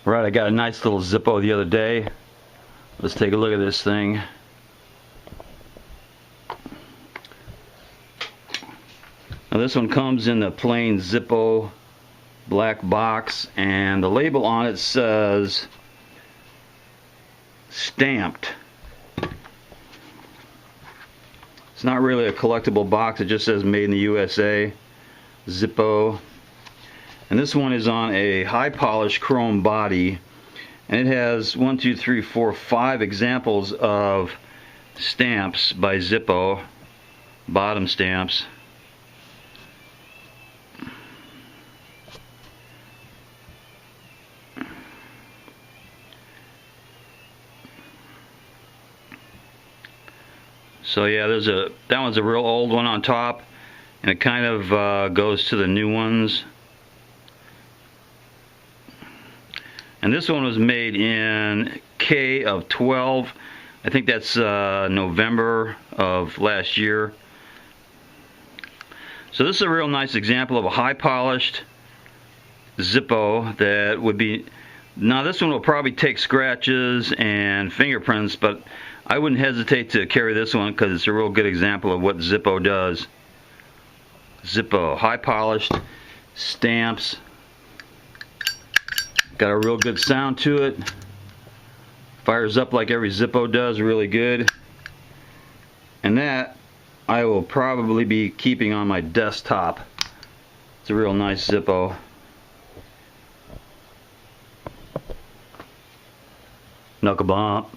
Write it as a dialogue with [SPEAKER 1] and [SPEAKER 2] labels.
[SPEAKER 1] Right, I got a nice little Zippo the other day. Let's take a look at this thing. Now this one comes in the plain Zippo black box, and the label on it says stamped. It's not really a collectible box, it just says made in the USA, Zippo. And this one is on a high polished chrome body, and it has 5 examples of stamps by Zippo, bottom stamps. So yeah, that one's a real old one on top, and it kind of goes to the new ones. And this one was made in K of 12. I think that's November of last year. So this is a real nice example of a high polished Zippo that would be, now this one will probably take scratches and fingerprints, but I wouldn't hesitate to carry this one because it's a real good example of what Zippo does. Zippo, high polished, stamps, got a real good sound to it, fires up like every Zippo does, really good. And that I will probably be keeping on my desktop. It's a real nice Zippo. Knuckle bump.